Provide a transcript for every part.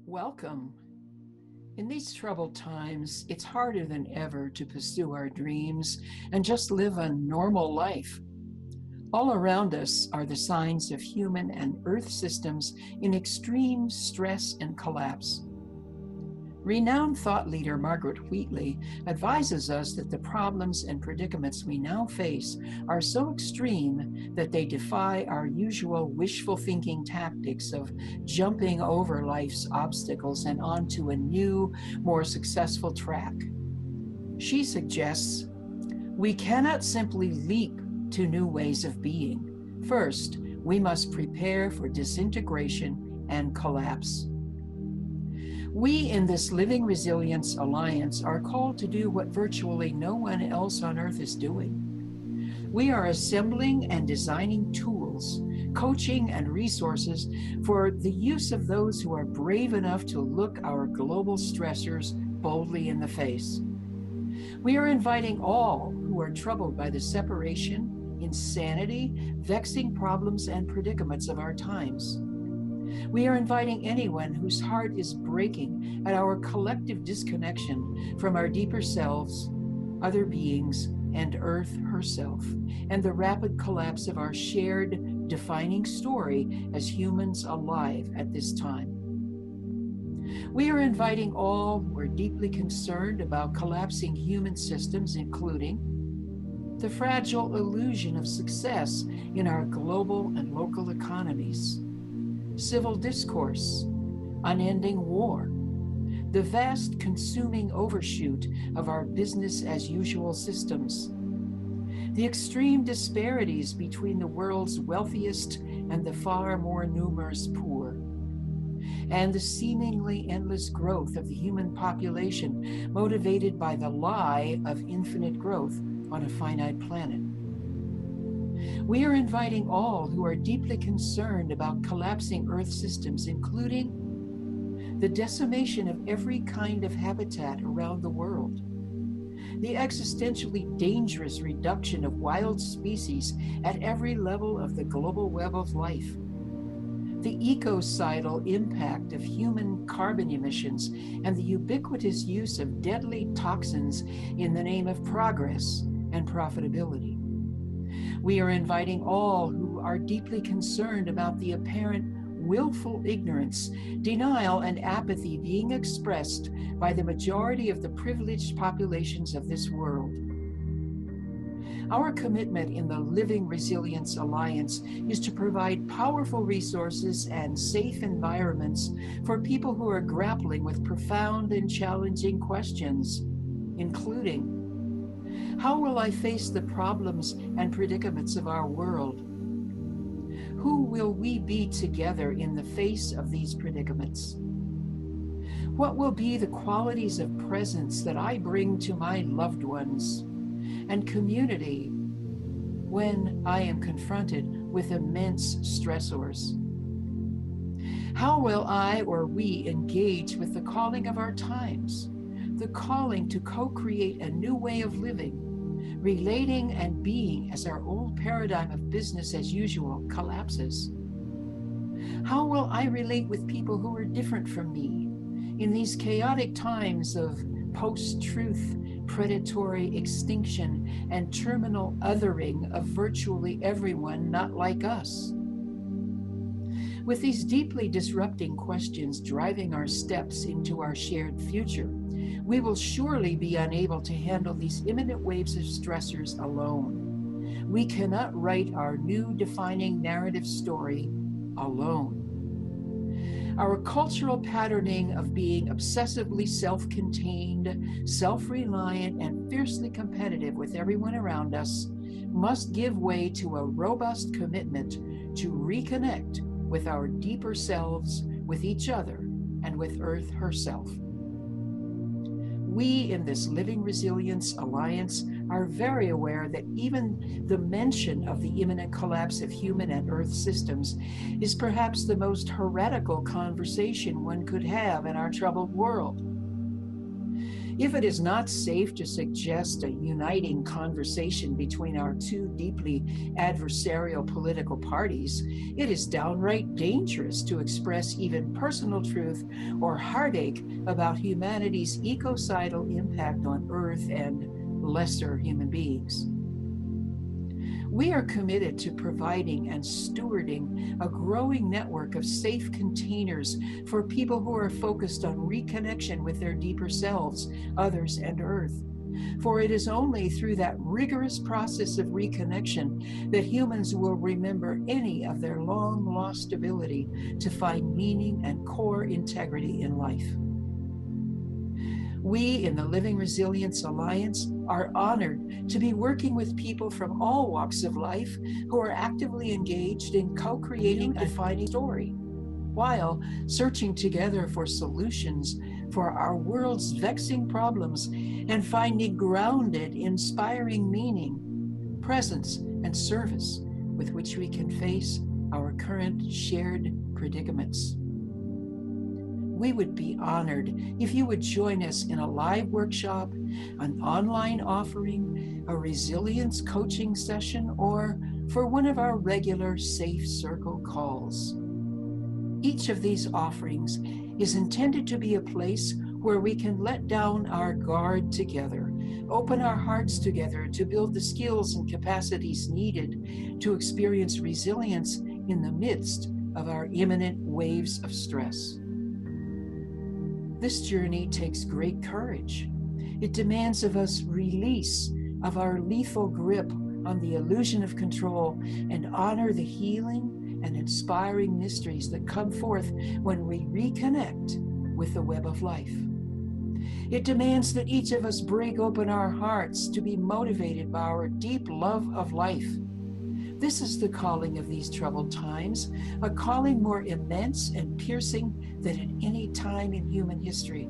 Welcome. In these troubled times, it's harder than ever to pursue our dreams and just live a normal life. All around us are the signs of human and Earth systems in extreme stress and collapse. Renowned thought leader Margaret Wheatley advises us that the problems and predicaments we now face are so extreme that they defy our usual wishful thinking tactics of jumping over life's obstacles and onto a new, more successful track. She suggests we cannot simply leap to new ways of being. First, we must prepare for disintegration and collapse. We in this Living Resilience Alliance are called to do what virtually no one else on Earth is doing. We are assembling and designing tools, coaching and resources for the use of those who are brave enough to look our global stressors boldly in the face. We are inviting all who are troubled by the separation, insanity, vexing problems, and predicaments of our times. We are inviting anyone whose heart is breaking at our collective disconnection from our deeper selves, other beings, and Earth herself, and the rapid collapse of our shared defining story as humans alive at this time. We are inviting all who are deeply concerned about collapsing human systems, including the fragile illusion of success in our global and local economies, civil discourse, unending war, the vast consuming overshoot of our business as usual systems, the extreme disparities between the world's wealthiest and the far more numerous poor, and the seemingly endless growth of the human population motivated by the lie of infinite growth on a finite planet. We are inviting all who are deeply concerned about collapsing Earth systems, including the decimation of every kind of habitat around the world, the existentially dangerous reduction of wild species at every level of the global web of life, the ecocidal impact of human carbon emissions, and the ubiquitous use of deadly toxins in the name of progress and profitability. We are inviting all who are deeply concerned about the apparent willful ignorance, denial, and apathy being expressed by the majority of the privileged populations of this world. Our commitment in the Living Resilience Alliance is to provide powerful resources and safe environments for people who are grappling with profound and challenging questions, including, how will I face the problems and predicaments of our world? Who will we be together in the face of these predicaments? What will be the qualities of presence that I bring to my loved ones and community when I am confronted with immense stressors? How will I or we engage with the calling of our times, the calling to co-create a new way of living, relating and being as our old paradigm of business as usual collapses? How will I relate with people who are different from me in these chaotic times of post-truth, predatory extinction, and terminal othering of virtually everyone not like us? With these deeply disrupting questions driving our steps into our shared future, we will surely be unable to handle these imminent waves of stressors alone. We cannot write our new defining narrative story alone. Our cultural patterning of being obsessively self-contained, self-reliant, and fiercely competitive with everyone around us must give way to a robust commitment to reconnect with our deeper selves, with each other, and with Earth herself. We in this Living Resilience Alliance are very aware that even the mention of the imminent collapse of human and Earth systems is perhaps the most heretical conversation one could have in our troubled world. If it is not safe to suggest a uniting conversation between our two deeply adversarial political parties, it is downright dangerous to express even personal truth or heartache about humanity's ecocidal impact on Earth and lesser human beings. We are committed to providing and stewarding a growing network of safe containers for people who are focused on reconnection with their deeper selves, others, and Earth. For it is only through that rigorous process of reconnection that humans will remember any of their long-lost ability to find meaning and core integrity in life. We in the Living Resilience Alliance are honored to be working with people from all walks of life who are actively engaged in co-creating a defining story, while searching together for solutions for our world's vexing problems and finding grounded, inspiring meaning, presence, and service with which we can face our current shared predicaments. We would be honored if you would join us in a live workshop, an online offering, a resilience coaching session, or for one of our regular Safe Circle calls. Each of these offerings is intended to be a place where we can let down our guard together, open our hearts together to build the skills and capacities needed to experience resilience in the midst of our imminent waves of stress. This journey takes great courage. It demands of us release of our lethal grip on the illusion of control and honor the healing and inspiring mysteries that come forth when we reconnect with the web of life. It demands that each of us break open our hearts to be motivated by our deep love of life. This is the calling of these troubled times, a calling more immense and piercing than at any time in human history.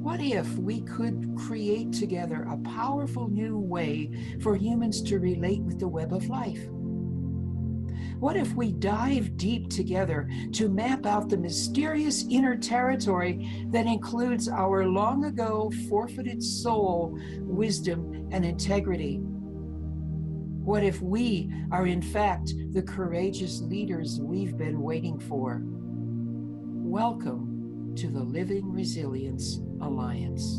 What if we could create together a powerful new way for humans to relate with the web of life? What if we dive deep together to map out the mysterious inner territory that includes our long ago forfeited soul, wisdom, and integrity? What if we are in fact the courageous leaders we've been waiting for? Welcome to the Living Resilience Alliance.